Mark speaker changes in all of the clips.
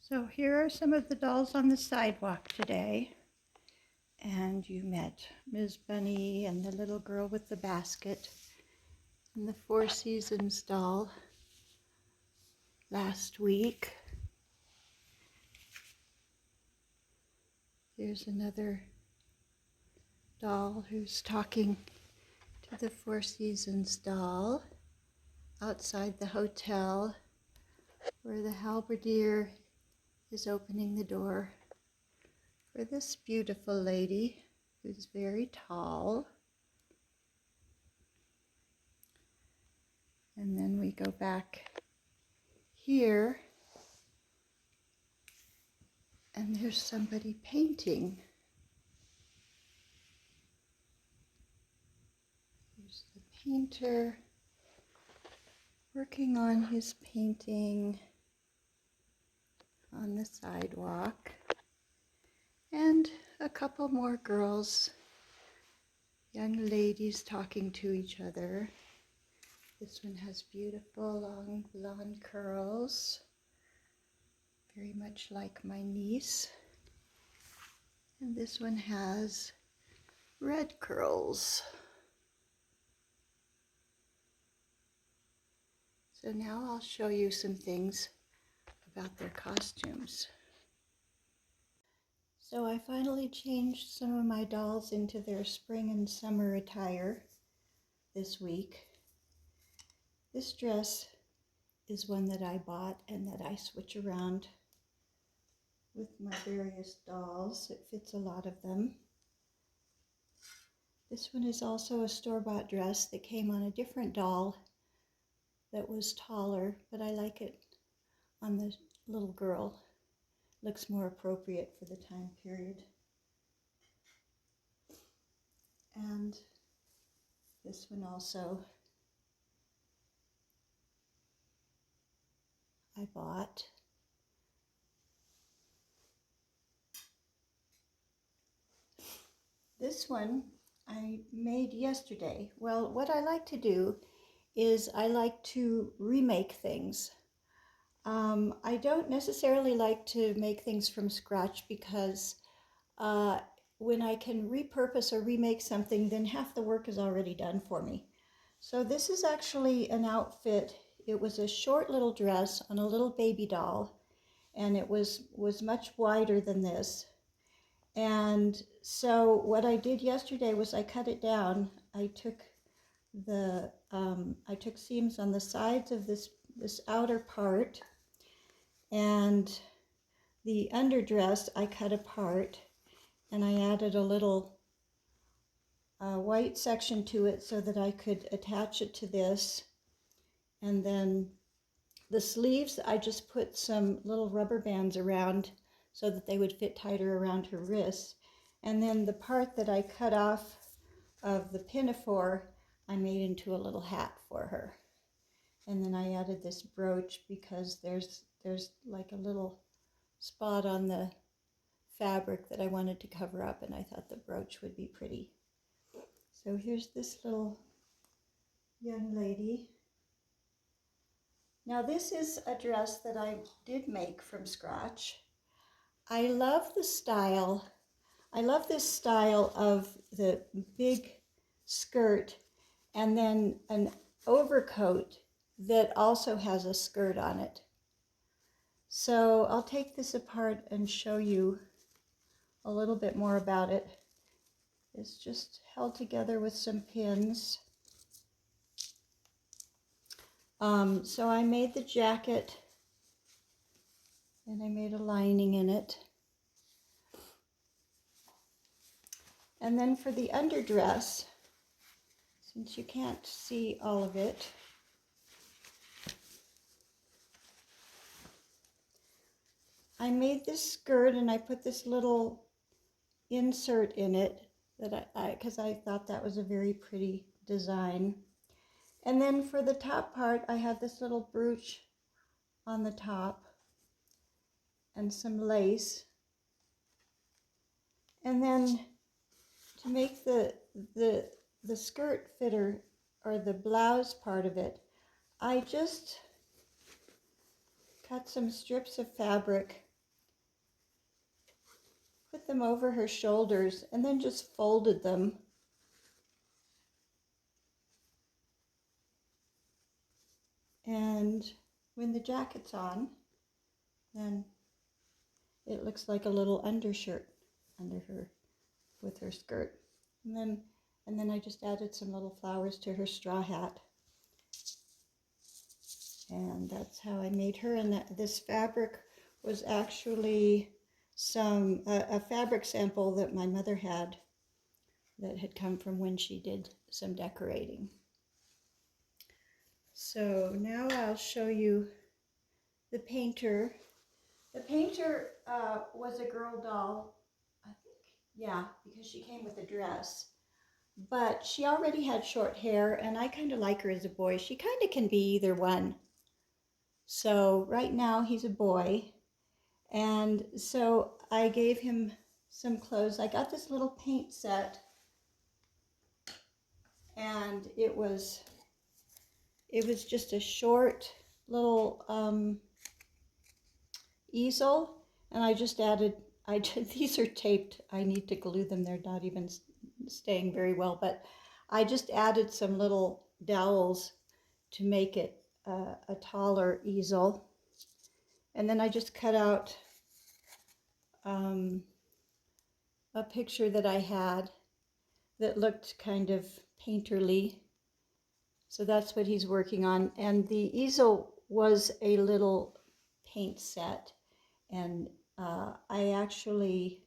Speaker 1: So here are some of the dolls on the sidewalk today. And you met Ms. Bunny and the little girl with the basket and the Four Seasons doll last week. Here's another doll who's talking to the Four Seasons doll outside the hotel where the halberdier is opening the door for this beautiful lady who's very tall. And then we go back here and there's somebody painting. There's the painter working on his painting on the sidewalk. And a couple more girls, young ladies talking to each other. This one has beautiful long blonde curls, very much like my niece. And this one has red curls. So now I'll show you some things about their costumes. So I finally changed some of my dolls into their spring and summer attire this week. This dress is one that I bought and that I switch around with my various dolls. It fits a lot of them. This one is also a store-bought dress that came on a different doll that was taller, but I like it on the little girl. Looks more appropriate for the time period. And this one also I bought. This one I made yesterday. Well, what I like to do is I like to remake things. I don't necessarily like to make things from scratch because when I can repurpose or remake something, then half the work is already done for me. So this is actually an outfit. It was a short little dress on a little baby doll, and it was much wider than this. And so what I did yesterday was I cut it down. I took seams on the sides of this outer part, and the underdress I cut apart, and I added a little white section to it so that I could attach it to this. And then the sleeves, I just put some little rubber bands around so that they would fit tighter around her wrists. And then the part that I cut off of the pinafore, I made into a little hat for her. And then I added this brooch because there's like a little spot on the fabric that I wanted to cover up, and I thought the brooch would be pretty. So here's this little young lady. Now this is a dress that I did make from scratch. I love the style. I love this style of the big skirt and then an overcoat that also has a skirt on it. So I'll take this apart and show you a little bit more about it. It's just held together with some pins. So I made the jacket and I made a lining in it. And then for the underdress, since you can't see all of it, I made this skirt and I put this little insert in it that because I thought that was a very pretty design. And then for the top part, I have this little brooch on the top and some lace. And then to make the skirt fitter, or the blouse part of it, I just cut some strips of fabric put them over her shoulders and then just folded them. And when the jacket's on, then it looks like a little undershirt under her with her skirt. And then I just added some little flowers to her straw hat. And that's how I made her. And this fabric was actually a fabric sample that my mother had that had come from when she did some decorating. So now I'll show you the painter. The painter was a girl doll, I think, yeah, because she came with a dress. But she already had short hair, and I kind of like her as a boy. She kind of can be either one. So right now he's a boy. And so I gave him some clothes. I got this little paint set, and it was just a short little easel, and I just added, these are taped. I need to glue them. They're not even staying very well, but I just added some little dowels to make it a taller easel. And then I just cut out a picture that I had that looked kind of painterly. So that's what he's working on. And the easel was a little paint set. And I actually,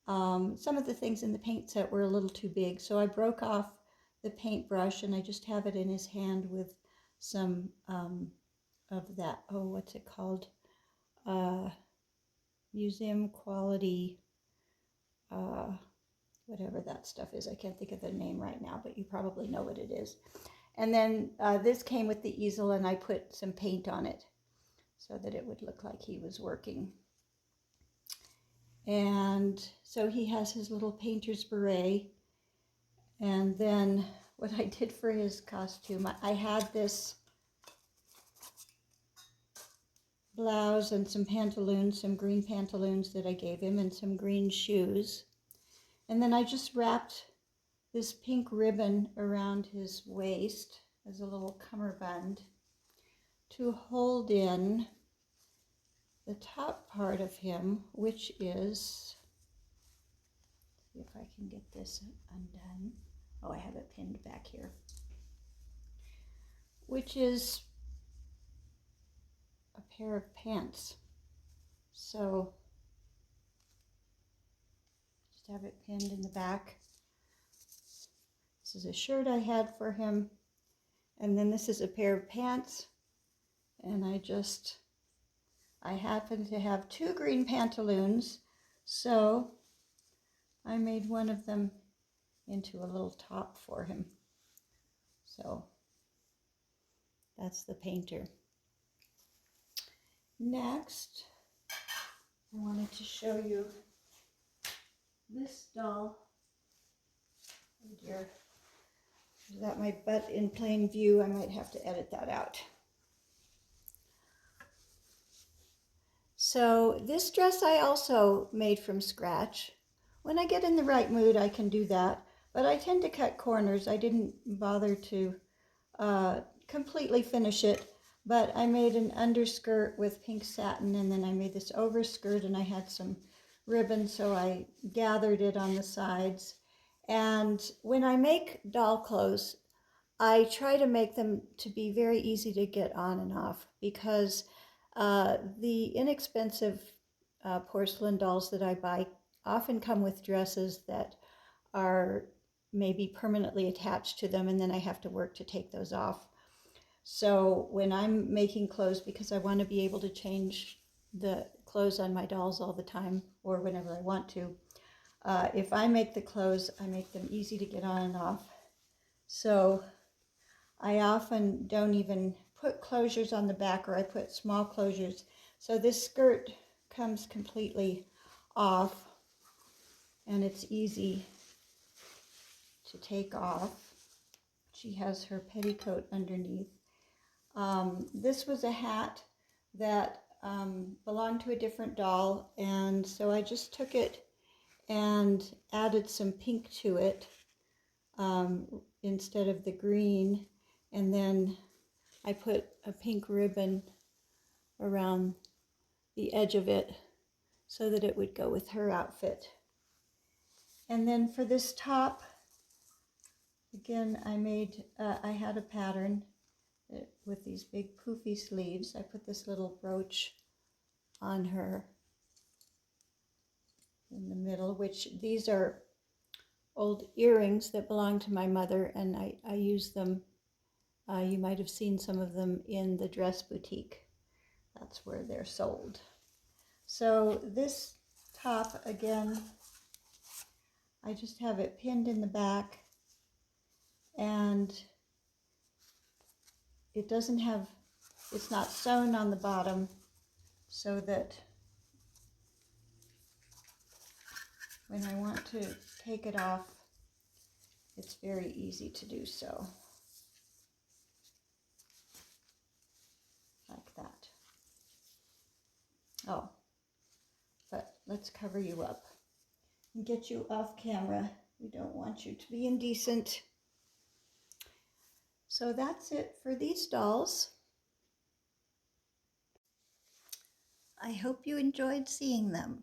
Speaker 1: some of the things in the paint set were a little too big. So I broke off the paintbrush and I just have it in his hand with some of that, oh, what's it called? Museum quality, whatever that stuff is. I can't think of the name right now, but you probably know what it is. And then this came with the easel, and I put some paint on it so that it would look like he was working. And so he has his little painter's beret. And then what I did for his costume, I had this blouse and some pantaloons, some green pantaloons that I gave him, and some green shoes. And then I just wrapped this pink ribbon around his waist as a little cummerbund to hold in the top part of him, which is, see if I can get this undone. Oh, I have it pinned back here. Which is a pair of pants. So just have it pinned in the back. This is a shirt I had for him. And then this is a pair of pants. And I happen to have two green pantaloons. So I made one of them into a little top for him. So that's the painter. Next, I wanted to show you this doll. Oh dear. Is that my butt in plain view? I might have to edit that out. So this dress I also made from scratch. When I get in the right mood, I can do that. But I tend to cut corners. I didn't bother to completely finish it. But I made an underskirt with pink satin, and then I made this overskirt, and I had some ribbon, so I gathered it on the sides. And when I make doll clothes, I try to make them to be very easy to get on and off, because the inexpensive porcelain dolls that I buy often come with dresses that are maybe permanently attached to them, and then I have to work to take those off. So when I'm making clothes, because I want to be able to change the clothes on my dolls all the time or whenever I want to, if I make the clothes, I make them easy to get on and off. So I often don't even put closures on the back, or I put small closures. So this skirt comes completely off, and it's easy to take off. She has her petticoat underneath. This was a hat that belonged to a different doll, and so I just took it and added some pink to it instead of the green, and then I put a pink ribbon around the edge of it so that it would go with her outfit. And then for this top, again, I had a pattern with these big poofy sleeves. I put this little brooch on her in the middle, which these are old earrings that belong to my mother, and I use them. You might have seen some of them in the dress boutique. That's where they're sold. So this top, again, I just have it pinned in the back, and it doesn't have, it's not sewn on the bottom, so that when I want to take it off, it's very easy to do so. Like that. Oh, but let's cover you up and get you off camera. We don't want you to be indecent. So that's it for these dolls. I hope you enjoyed seeing them.